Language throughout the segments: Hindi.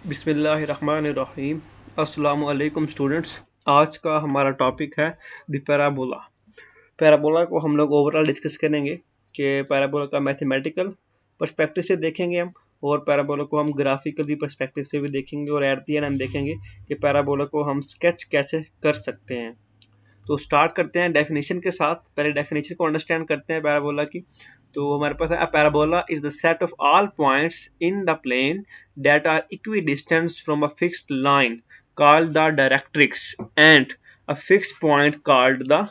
बिस्मिल्लाहिर्रहमानिर्रहीम। अस्सलामु अलैकुम स्टूडेंट्स। आज का हमारा टॉपिक है द पैराबोला। पैराबोला को हम लोग ओवरऑल डिस्कस करेंगे कि पैराबोला का मैथमेटिकल पर्सपेक्टिव से देखेंगे हम, और पैराबोला को हम ग्राफिकली पर्सपेक्टिव से भी देखेंगे, और एट द एंड हम देखेंगे कि पैराबोला को हम स्केच कैसे कर सकते हैं। तो स्टार्ट करते हैं डेफिनेशन के साथ। पहले डेफिनेशन को अंडरस्टैंड करते हैं पैराबोला की। तो हमारे पास है a parabola is the set of all points in the plane that are equidistant from a fixed line called the directrix and a fixed point called the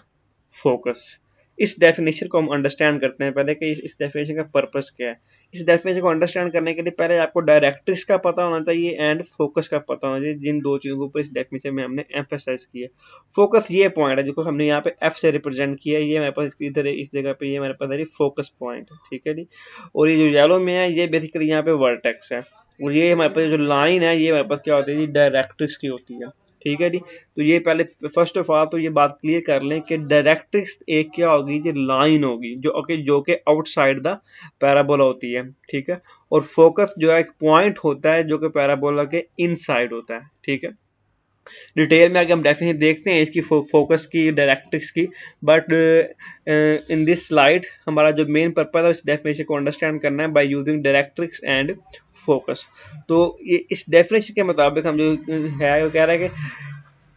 focus. इस डेफिनेशन को हम अंडरस्टैंड करते हैं पहले कि इस डेफिनेशन का पर्पस क्या है। इस डेफिनेशन को अंडरस्टैंड करने के लिए पहले आपको डायरेक्ट्रिक्स का पता होना चाहिए एंड फोकस का पता होना चाहिए, जिन दो चीजों के ऊपर इस डेफिनेशन में हमने एम्फेसाइज किया। फोकस ये पॉइंट है जिसको हमने यहाँ पे एफ से रिप्रेजेंट किया है। ये हमारे पास इधर इस जगह पे ये हमारे पास है फोकस पॉइंट है, ठीक है जी। और ये जो येलो में है ये बेसिकली यहाँ पे वर्टेक्स है, और ये हमारे पास जो लाइन है ये हमारे पास क्या होती है जी, डायरेक्ट्रिक्स की होती है, ठीक है जी। तो ये पहले फर्स्ट ऑफ ऑल तो ये बात क्लियर कर लें कि डायरेक्ट्रिक्स एक क्या होगी जी, लाइन होगी जो कि आउटसाइड द पैराबोला होती है, ठीक है। और फोकस जो है एक पॉइंट होता है जो कि पैराबोला के इनसाइड होता है, ठीक है। डिटेल में आगे हम डेफिनेशन देखते हैं इसकी फोकस की, डायरेक्ट्रिक्स की, बट इन दिस स्लाइड हमारा जो मेन पर्पज है इस डेफिनेशन को अंडरस्टैंड करना है by using directrix and focus. तो ये इस डेफिनेशन के मुताबिक हम जो है वो कह रहा है कि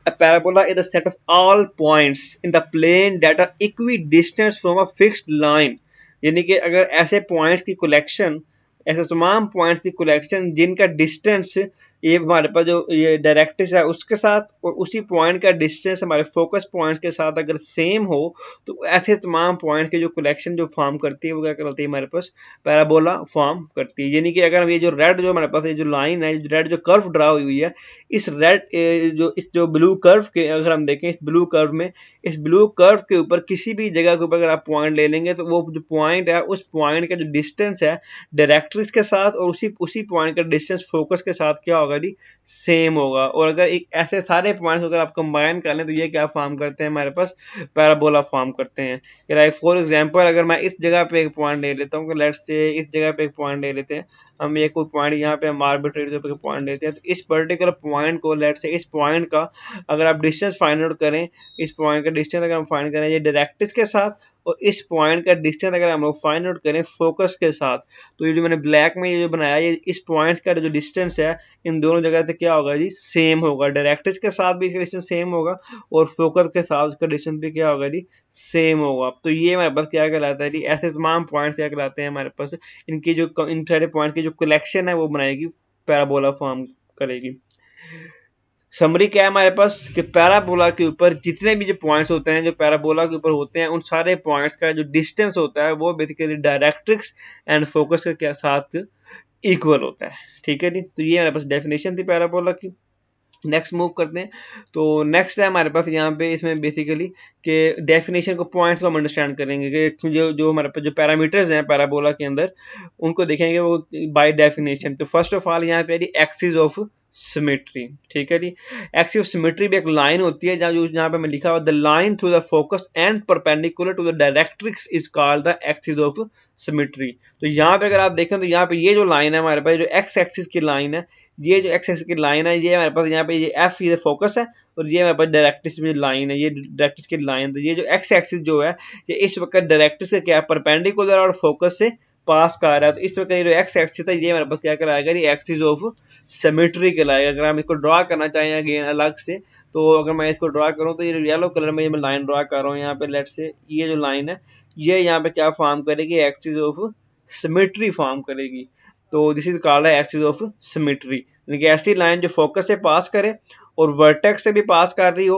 a parabola is a set of all points in the plane that are equidistant from a fixed line। यानी कि अगर ऐसे पॉइंट्स की कलेक्शन, ऐसे तमाम पॉइंट्स की कलेक्शन जिनका डिस्टेंस ये हमारे पास जो ये डायरेक्ट्रिक्स है उसके साथ और उसी पॉइंट का डिस्टेंस हमारे फोकस पॉइंट्स के साथ अगर सेम हो, तो ऐसे तमाम पॉइंट्स की जो कलेक्शन जो फॉर्म करती है वो क्या कहलाती है, हमारे पास पैराबोला फॉर्म करती है। यानी कि अगर हम ये जो रेड जो हमारे पास ये जो लाइन है, रेड जो कर्व ड्रा हुई है, इस रेड इस जो ब्लू कर्व के अगर हम देखें, इस ब्लू कर्व में, इस ब्लू कर्व के ऊपर किसी भी जगह के ऊपर अगर आप पॉइंट ले लेंगे तो वो जो पॉइंट है उस पॉइंट का जो डिस्टेंस है डायरेक्ट्रिक्स के साथ और उसी पॉइंट का डिस्टेंस फोकस के साथ क्या होगा जी, सेम होगा। और अगर एक ऐसे सारे पॉइंट्स अगर आप कंबाइन कर लें तो ये क्या फॉर्म करते हैं, हमारे पास पैराबोला फॉर्म करते हैं। लाइक फॉर एग्जांपल अगर मैं इस जगह पे एक पॉइंट ले लेता हूँ, लेट्स से इस जगह पे एक पॉइंट ले लेते हैं हम, एक कोई पॉइंट यहाँ पे हम आर्बिट्रेरी पे पॉइंट लेते हैं, तो इस पर्टिकुलर पॉइंट को लेट्स से इस पॉइंट का अगर आप डिस्टेंस फाइंड आउट करें, इस पॉइंट का डिस्टेंस अगर हम फाइंड करें ये डायरेक्ट्रिक्स के साथ, और इस पॉइंट का डिस्टेंस अगर हम लोग फाइंड आउट करें फोकस के साथ, तो ये जो मैंने ब्लैक में ये जो बनाया ये इस पॉइंट का जो डिस्टेंस है इन दोनों जगह से क्या होगा जी, सेम होगा। डायरेक्ट्रिक्स के साथ भी इसका डिस्टेंस सेम होगा और फोकस के साथ उसका डिस्टेंस भी क्या होगा जी, सेम होगा। तो ये हमारे पास क्या कहलाता है जी, ऐसे तमाम पॉइंट्स क्या कहलाते हैं हमारे पास, इनकी जो इन सारे पॉइंट की जो कलेक्शन है वो बनाएगी, पैराबोला फॉर्म करेगी। समरी क्या है हमारे पास कि पैराबोला के ऊपर जितने भी जो पॉइंट्स होते हैं जो पैराबोला के ऊपर होते हैं उन सारे पॉइंट्स का जो डिस्टेंस होता है वो बेसिकली डायरेक्ट्रिक्स एंड फोकस के साथ इक्वल होता है, ठीक है जी। तो ये हमारे पास डेफिनेशन थी पैराबोला की। नेक्स्ट मूव करते हैं। तो नेक्स्ट है हमारे पास यहाँ पे इसमें बेसिकली कि डेफिनेशन को पॉइंट्स को हम अंडरस्टैंड करेंगे कि जो हमारे पास जो पैरामीटर्स हैं पैराबोला के अंदर उनको देखेंगे वो बाय डेफिनेशन। तो फर्स्ट ऑफ ऑल यहाँ पे एक्सिस ऑफ सिमेट्री, ठीक है जी। एक्सिस ऑफ सिमेट्री भी एक लाइन होती है जहाँ पे मैं लिखा हुआ the line through the focus and perpendicular to the directrix is called the axis of symmetry. तो यहाँ पे अगर आप देखें तो यहाँ पे ये जो लाइन है हमारे पास जो एक्स एक्सिस की लाइन है, ये जो एक्स एक्सिस की लाइन है ये हमारे पास यहाँ पे ये एफ ये फोकस है, और ये हमारे पास डायरेक्ट्रिक्स में लाइन है, ये डायरेक्ट्रिक्स की लाइन। तो ये जो एक्स एक्सिस जो है ये इस वक्त डायरेक्ट्रिक्स से क्या परपेंडिकुलर और फोकस से पास कर रहा है। तो इस वक्त ये जो एक्स एक्सिस है ये हमारे पास क्या कहलाएगा, ये एक्सिस ऑफ सिमेट्री कहलाएगा। अगर हम इसको ड्रॉ करना चाहें अगेन अलग से, तो अगर मैं इसको ड्रॉ करूँ तो ये येलो कलर में मैं लाइन ड्रॉ कर रहा हूँ यहाँ पे, लेट से ये जो लाइन है ये यहाँ पे क्या फॉर्म करेगी, एक्सिस ऑफ सिमेट्री फॉर्म करेगी। तो this is called axis of symmetry, यानी कि ऐसी लाइन जो फोकस से पास करे और वर्टेक्स से भी पास कर रही हो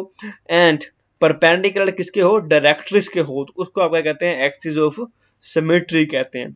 एंड परपेंडिकुलर किसके हो, डायरेक्ट्रिक्स के हो, तो उसको आप क्या कहते हैं, एक्सिस ऑफ सिमेट्री कहते हैं।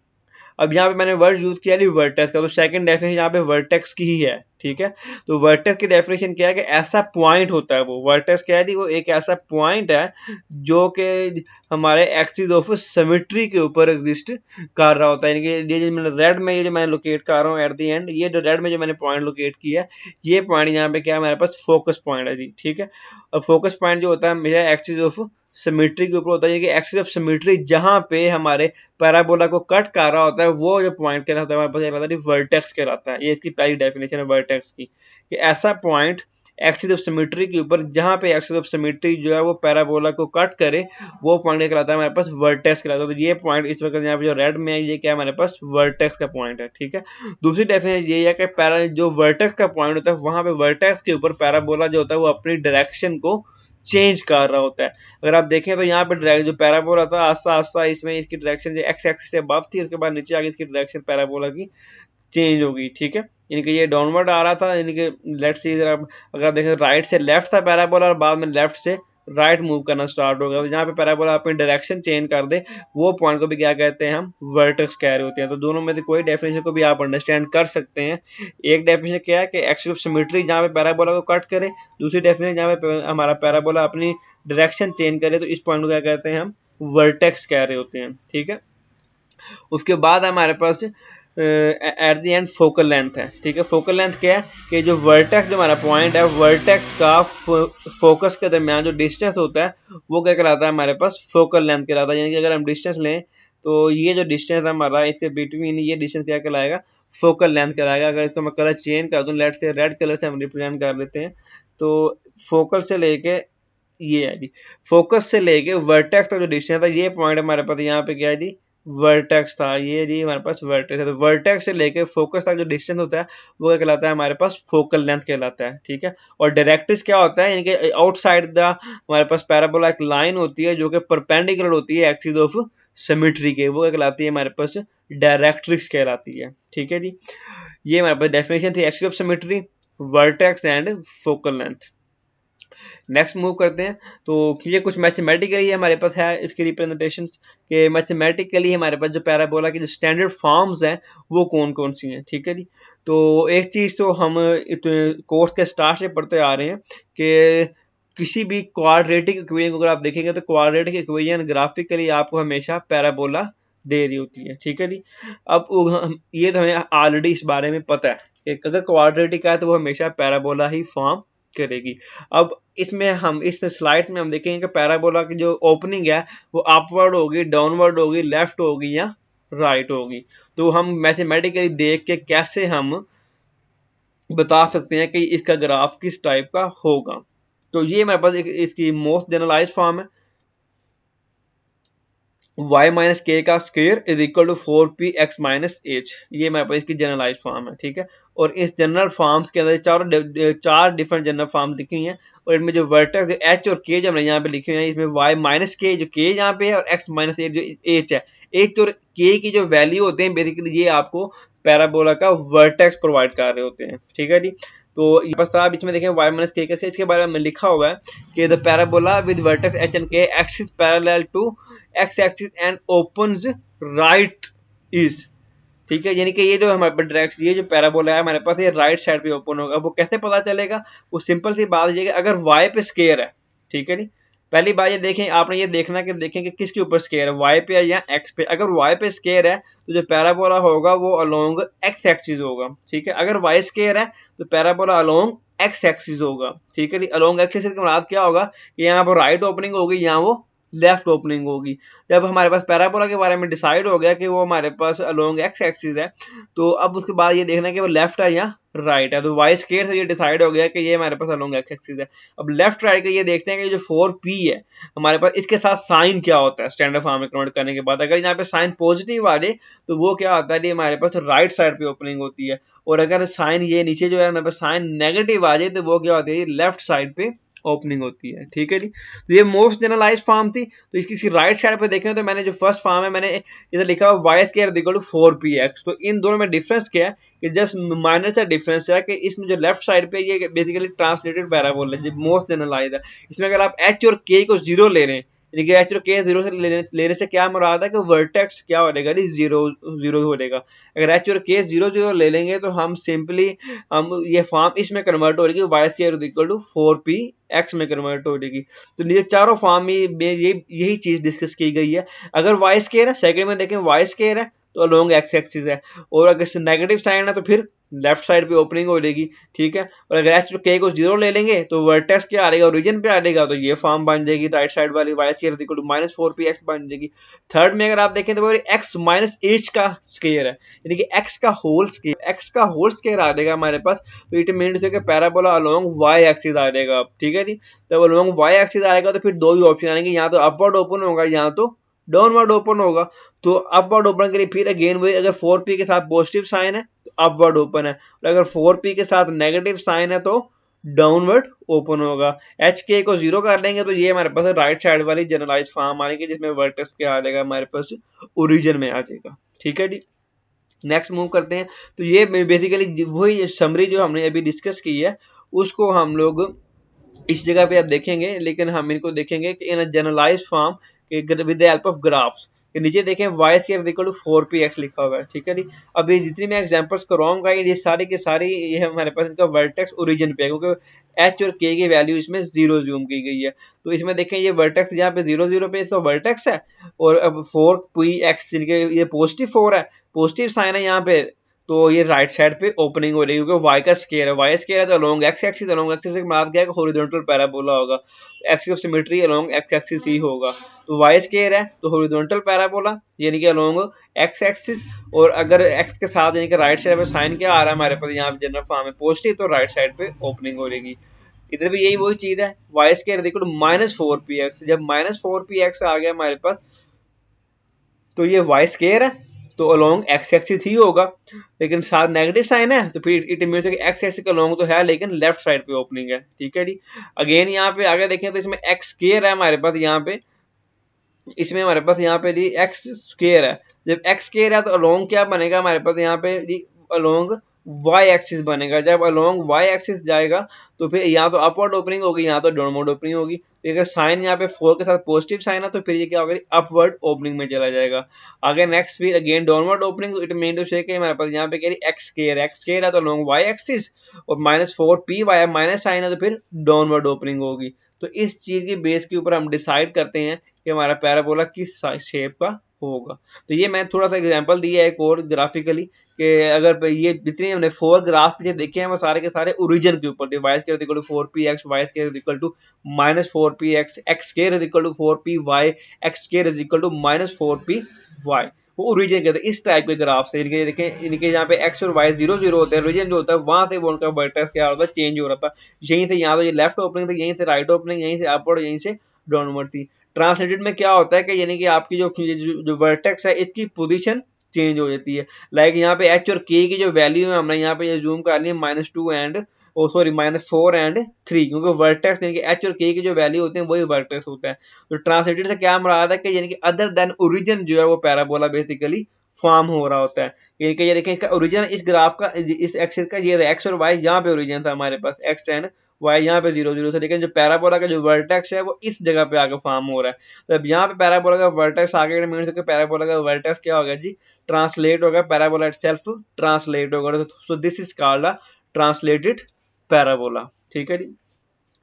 अब यहाँ पे मैंने वर्ड यूज किया वर्टेक्स का, तो सेकंड डेफिनेशन यहाँ पे वर्टेक्स की ही है, ठीक है। तो वर्टेक्स की डेफिनेशन क्या है कि ऐसा पॉइंट होता है, वो वर्टेक्स क्या है, वो एक ऐसा पॉइंट है जो कि हमारे एक्सिस ऑफ सिमेट्री के ऊपर एग्जिस्ट कर रहा होता है। यानी कि ये जो मैंने रेड में ये जो मैंने लोकेट कर रहा हूँ एट द एंड, ये जो रेड में जो मैंने पॉइंट लोकेट किया है ये पॉइंट यहाँ पे क्या है हमारे पास फोकस पॉइंट है जी, ठीक है। और फोकस पॉइंट जो होता है मेरा एक्सिस ऑफ सिमेट्री के ऊपर होता है, कि एक्सिस ऑफ सिमेट्री जहां पे हमारे पैराबोला को कट कर रहा होता है वो जो पॉइंट कहलाता है हमारे पास कहलाता है वर्टेक्स कहलाता है। ये इसकी पहली डेफिनेशन है वर्टेक्स की, कि ऐसा पॉइंट एक्सिस ऑफ सिमेट्री के ऊपर जहां पे एक्सिस ऑफ सिमेट्री जो है वो पैराबोला को कट करे वो पॉइंट कहलाता है हमारे पास वर्टेक्स कहलाता है। तो ये पॉइंट इस वक्त यहाँ पे जो रेड में है ये क्या है हमारे पास वर्टेक्स का पॉइंट है, ठीक है। दूसरी डेफिनेशन ये है कि पैरा जो वर्टेक्स का पॉइंट होता है वहां पे वर्टेक्स के ऊपर पैराबोला जो होता है वो अपनी डायरेक्शन को चेंज कर रहा होता है। अगर आप देखें तो यहाँ पे जो पैराबोला था आस्ता आस्ता इसमें इसकी डायरेक्शन जो एक्स एक्सिस से अबव थी उसके बाद नीचे आगे इसकी डायरेक्शन पैराबोला की चेंज हो गई, ठीक है। इनके ये डाउनवर्ड आ रहा था, इनके लेफ्ट से अगर आप देखें राइट से लेफ्ट था पैराबोला और बाद में लेफ्ट से राइट मूव करना स्टार्ट हो गया। तो जहाँ पे पैराबोला अपनी डायरेक्शन चेंज कर दे वो पॉइंट को भी क्या कहते हैं हम वर्टेक्स कह रहे होते हैं। तो दोनों में से कोई डेफिनेशन को भी आप अंडरस्टैंड कर सकते हैं। एक डेफिनेशन क्या है कि एक्सिस ऑफ सिमेट्री जहाँ पे पैराबोला को कट करे, दूसरी डेफिनेशन जहाँ पे हमारा पैराबोला अपनी डायरेक्शन चेंज करे तो इस पॉइंट को क्या कहते हैं हम वर्टेक्स कह रहे होते हैं, ठीक है। उसके बाद हमारे पास at the end focal length है, ठीक है। फोकल लेंथ क्या है कि जो वर्टेक्स जो हमारा पॉइंट है वर्टेक्स का फोकस के दरमियान जो डिस्टेंस होता है वो क्या कहलाता है हमारे पास फोकल लेंथ कहलाता है। यानी कि अगर हम डिस्टेंस लें तो ये जो डिस्टेंस है हमारा इसके बिटवीन ये डिस्टेंस क्या कहलाएगा फोकल लेंथ कहलाएगा। अगर इसको मैं कलर चेंज कर दूं, लेट से रेड कलर से हम रिप्रेजेंट कर लेते हैं, तो फोकल से लेके ये है जी, फोकस से लेके वर्टेक्स तक जो डिस्टेंस था ये पॉइंट हमारे पास यहाँ पे क्या है जी वर्टेक्स था, ये जी हमारे पास वर्टेक्स है। तो वर्टेक्स से लेके फोकस तक जो डिस्टेंस होता है वो क्या कहलाता है हमारे पास फोकल लेंथ कहलाता है, ठीक है। और डायरेक्ट्रिक्स क्या होता है, यानी कि आउटसाइड द हमारे पास पैराबोला एक लाइन होती है जो कि परपेंडिकुलर होती है एक्सिस ऑफ सिमेट्री के, वो क्या कहलाती है हमारे पास डायरेक्ट्रिक्स कहलाती है, ठीक है जी। ये हमारे पास डेफिनेशन थी axis of symmetry, vertex and focal length. Next move करते हैं, तो ये कुछ मैथमेटिकली हमारे पास है इसकी रिप्रेजेंटेशन के मैथमेटिकली हमारे पास जो पैराबोला की जो स्टैंडर्ड फॉर्म्स हैं वो कौन कौन सी हैं, ठीक है जी। तो एक चीज़ तो हम कोर्स के स्टार्ट से पढ़ते आ रहे हैं कि किसी भी क्वाड्रेटिक इक्वेशन को अगर आप देखेंगे तो क्वाड्रेटिक इक्वेशन ग्राफिकली आपको हमेशा पैराबोला दे रही होती है, ठीक है जी। अब ये तो हमें ऑलरेडी इस बारे में पता है कि अगर क्वाड्रेटिक है तो वो हमेशा पैराबोला ही फॉर्म करेगी। अब इसमें हम इस स्लाइड्स में हम देखेंगे कि पैराबोला की जो ओपनिंग है वो अपवर्ड होगी, डाउनवर्ड होगी, लेफ्ट होगी या राइट होगी। तो हम मैथमेटिकली देख के कैसे हम बता सकते हैं कि इसका ग्राफ किस टाइप का होगा। तो ये हमारे पास इसकी मोस्ट जनरलाइज फॉर्म है, y माइनस के का square is equal to 4p(x minus h), ये हमारे पास इसकी जनरलाइज फॉर्म है, ठीक है। और इस जनरल फॉर्म्स के अंदर चार डिफरेंट जनरल फॉर्म लिखी हुई हैं और इनमें जो वर्टेक्स जो h और k जो हमने यहाँ पे लिखे हुए हैं इसमें y माइनस के जो k यहाँ पे है और x माइनस h जो h है, h और k की जो वैल्यू होते हैं बेसिकली ये आपको पैराबोला का वर्टेक्स प्रोवाइड कर रहे होते हैं, ठीक है जी। तो बस आप इसमें देखें y माइनस के इसके बारे में लिखा हुआ है कि the parabola with vertex h and k axis parallel to x axis and opens right is, ठीक है। यानी कि ये जो हमारे डायरेक्ट ये जो पैराबोला है हमारे पास ये राइट साइड पे ओपन होगा। वो कैसे पता चलेगा, वो सिंपल सी बात है कि अगर y पे स्क्वायर है, ठीक है जी। पहली बात ये देखें, आपने ये देखना कि देखें कि किसके ऊपर स्क्वायर है, y पे या x पे। अगर y पे स्क्वायर है तो जो पैराबोला होगा वो अलोंग x एक्सिस होगा, ठीक है। अगर y स्क्वायर है तो पैराबोला अलोंग x एक्सिस होगा, ठीक है जी। अलोंग x एक्सिस का मतलब क्या होगा कि यहाँ पर राइट ओपनिंग होगी, यहाँ वो लेफ्ट ओपनिंग होगी। जब हमारे पास पैराबोला के बारे में डिसाइड हो गया कि वो हमारे पास अलोंग एक्स एक्सिस है, तो अब उसके बाद ये देखना है कि वो लेफ्ट है या राइट है। तो वाई स्क्वायर से ये डिसाइड हो गया कि ये हमारे पास अलोंग एक्स एक्सिस है। अब लेफ्ट राइट का ये देखते हैं कि जो 4p है हमारे पास इसके साथ साइन क्या होता है स्टैंडर्ड फॉर्म में कन्वर्ट करने के बाद। अगर यहाँ पे साइन पॉजिटिव आ जाए तो वो क्या होता है, ये हमारे पास राइट साइड पे ओपनिंग होती है। और अगर साइन ये नीचे जो है हमारे पास साइन नेगेटिव आ जाए तो वो क्या होती है, लेफ्ट साइड पे ओपनिंग होती है, ठीक है जी। तो ये मोस्ट जनरलाइज फॉर्म थी। तो इसकी राइट साइड पे देखें तो मैंने जो फर्स्ट फॉर्म है मैंने इधर लिखा हुआ Y square equal to 4px। तो इन दोनों में डिफरेंस क्या है कि जस्ट माइनर सा डिफरेंस है कि इसमें जो लेफ्ट साइड पे ये बेसिकली ट्रांसलेटेड पैराबोला है, मोस्ट जनरलाइज है। इसमें अगर आप h और k को जीरो ले रहे हैं, यानी h और k जीरो से लेने से क्या मुराद है कि वर्टेक्स क्या हो जाएगा, जीरो जीरो हो जाएगा। अगर h और k जीरो जीरो ले लेंगे तो हम सिंपली हम ये फॉर्म इसमें कन्वर्ट हो जाएगी, Y square equal to 4px में कन्वर्ट हो जाएगी। तो ये चारों फॉर्म में यही चीज डिस्कस की गई है। अगर वाई स्क्वायर है, सेकंड में देखें वाई स्क्वायर है तो अलोंग एक्स एक्सिस है, और अगर नेगेटिव साइन है तो फिर लेफ्ट साइड पे ओपनिंग हो जाएगी, ठीक है। और अगर एच के को 0 ले लेंगे तो वर्टेक्स क्या आ रहेगा, ओरिजिन पे आ रहेगा, तो ये फॉर्म बन जाएगी राइट साइड वाली, y square equal to minus 4px बन जाएगी। थर्ड में अगर आप देखें तो एक्स माइनस एच का स्क्वायर है, यानी कि एक्स का होल स्क्वायर आ जाएगा हमारे पास। तो इट मीन्स कि पैराबोला अलोंग वाई एक्सिस आ जाएगा, ठीक है जी। तो अलोंग वाई एक्सिस आएगा तो फिर दो ही ऑप्शन आएंगे, यहाँ तो अपवर्ड ओपन होगा, यहाँ तो डाउनवर्ड ओपन होगा। तो अपवर्ड ओपन के लिए फिर अगेन वही, अगर 4p के साथ पॉजिटिव साइन है तो अपवर्ड ओपन है, और अगर 4p के साथ नेगेटिव साइन है तो डाउनवर्ड ओपन होगा। एच के को 0 कर लेंगे तो ये हमारे पास राइट साइड वाली जनरलाइज फॉर्म आएगी, जिसमें वर्टेक्स क्या आ जाएगा हमारे पास, ओरिजिन में आ जाएगा, ठीक है जी। नेक्स्ट मूव करते हैं। तो ये बेसिकली वही समरी जो हमने अभी डिस्कस की है उसको हम लोग इस जगह पे आप देखेंगे, लेकिन हम इनको देखेंगे कि in a generalised form with the help of graphs. कि नीचे देखें Y square equal to 4px लिखा हुआ है, ठीक है जी। अब ये जितनी मैं एग्जांपल्स करवाऊंगा ये सारी की सारी ये हमारे पास इनका वर्टेक्स ओरिजिन पे है, क्योंकि एच और के की वैल्यू इसमें 0 जूम की गई है। तो इसमें देखें ये वर्टेक्स यहाँ पे 0 0 पे इसका वर्टेक्स है, और अब 4px इनके ये पॉजिटिव 4 है, पॉजिटिव साइन है यहाँ पे, तो ये राइट साइड पे ओपनिंग हो रही है, क्योंकि वाई का स्केयर है, वाई स्केयर है तो along X axis, along axis के बाद क्या है, हॉरिजॉन्टल पैराबोला होगा, axis of symmetry along X axis ही होगा। तो वाई स्केयर है तो हॉरिजॉन्टल पैराबोला, यानी कि अलोंग एक्स एक्सिस। और अगर एक्स के साथ यानी कि राइट साइड पे साइन क्या आ रहा है हमारे पास, यहाँ पे जनरल फॉर्म है पॉजिटिव, तो राइट साइड पे ओपनिंग हो रहेगी। इधर भी यही वही चीज है, y square equal to minus 4px, जब माइनस 4px आ गया हमारे पास तो ये वाई स्केयर है तो अलोंग एक्स एक्सिस ही होगा, लेकिन साथ नेगेटिव साइन है तो फिर इट मीन्स कि एक्स एक्सिस का अलोंग तो है लेकिन लेफ्ट साइड पे ओपनिंग है, ठीक है जी। अगेन यहाँ पे आगे देखें तो इसमें एक्स स्केयर है हमारे पास, यहाँ पे इसमें हमारे पास यहाँ पे जी एक्स स्क्वेयर है। जब एक्स स्क्वेयर है तो अलोंग क्या बनेगा हमारे पास यहाँ पे जी, अलोंग वाई एक्सिस बनेगा। जब अलोंग वाई एक्सिस जाएगा तो फिर यहाँ तो अपवर्ड ओपनिंग होगी, यहाँ तो डाउनवर्ड ओपनिंग होगी। तो अगर साइन यहाँ पे 4 के साथ पॉजिटिव साइन है तो फिर ये क्या होगा, अपवर्ड ओपनिंग में चला जाएगा। आगे नेक्स्ट फिर again downward opening, it mean to say हमारे पास यहाँ पे कह रही एक्स स्क्वेयर है तो अलोंग वाई एक्सिस, और माइनस 4py माइनस साइन है तो फिर डाउनवर्ड ओपनिंग होगी। तो इस चीज की बेस के ऊपर हम डिसाइड करते हैं कि हमारा पैराबोला किस शेप का होगा। तो ये मैं थोड़ा सा एग्जांपल दिया है एक और ग्राफिकली, कि अगर ये जितने हमने 4 ग्राफ जो देखे हैं वो सारे के सारे ओरिजिन के ऊपर, y square equal to 4px, y square equal to minus 4px, x square equal to 4py, x square equal to minus 4py, वो ओरिजिन कहते हैं। इस टाइप के ग्राफ से इनके देखें, इनके यहाँ पे एक्स और वाई 0 0 होते हैं, ओरिजिन जो होता है वहां से वो उनका वर्टेक्स क्या होता है, चेंज हो रहा था। यहीं से यहाँ तो ये लेफ्ट ओपनिंग थी, यहीं से राइट ओपनिंग, यहीं से अपवर्ड, यहीं से डाउनवर्ड थी। ट्रांसलेटेड में क्या होता है कि यानी कि आपकी जो वर्टेक्स है इसकी पोजीशन चेंज हो जाती है। लाइक यहाँ पे एच और के की जो वैल्यू है हमने यहाँ पे जूम कर ली है -2 एंड ओ सॉरी -4 एंड 3, क्योंकि वर्टेक्स यानी कि एच और के की जो वैल्यू होते हैं वही वर्टेक्स होता है। तो ट्रांसलेटेड से क्या मुराद है कि यानी कि अदर देन ओरिजिन जो है वो पैराबोला बेसिकली फॉर्म हो रहा होता है। ये देखें इसका ओरिजिन इस ग्राफ का, इस एक्सिस का ये एक्स और वाई, यहाँ पे ओरिजिन था हमारे पास एक्स एंड वाई यहाँ पे 0 0 से, लेकिन जो पैराबोला का जो वर्टेक्स है वो इस जगह पे आके फॉर्म हो रहा है। तो अब यहाँ पे पैराबोला का वर्टेक्स आगे मीन से पैराबोला का वर्टेक्स क्या होगा जी, ट्रांसलेट होगा, पैराबोला इटसेल्फ ट्रांसलेट होगा। So this is called a translated parabola, ठीक है जी।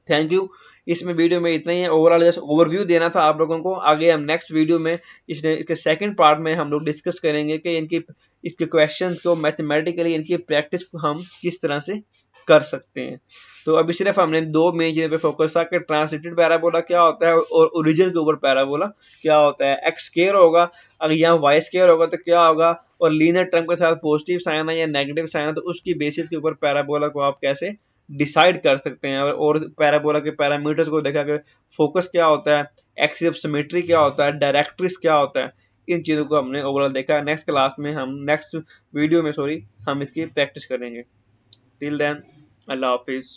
Thank you. इसमें वीडियो में इतना ही है, ओवरऑल जैसे ओवरव्यू देना था आप लोगों को। आगे हम नेक्स्ट वीडियो में इसके सेकंड पार्ट में हम लोग डिस्कस करेंगे कि इनकी इसके क्वेश्चंस को मैथमेटिकली इनकी प्रैक्टिस को हम किस तरह से कर सकते हैं। तो अभी सिर्फ हमने दो मेन चीज़ों पे फोकस था कि ट्रांसलेटेड पैराबोला क्या होता है और ओरिजिन के ऊपर पैराबोला क्या होता है। एक्स स्क्वायर होगा, अगर यहाँ वाई स्क्वायर होगा तो क्या होगा, और लीनियर टर्म के साथ पॉजिटिव साइन है या नेगेटिव साइन है तो उसकी बेसिस के ऊपर पैराबोला को आप कैसे डिसाइड कर सकते हैं। और पैराबोला के पैरामीटर्स को देखा कि फोकस क्या होता है, एक्सिस ऑफ सिमेट्री क्या होता है, डायरेक्ट्रिक्स क्या होता है, इन चीज़ों को हमने ओवरऑल देखा। नेक्स्ट क्लास में हम नेक्स्ट वीडियो में हम इसकी प्रैक्टिस करेंगे। टिल देन अल्लाह हाफिज़।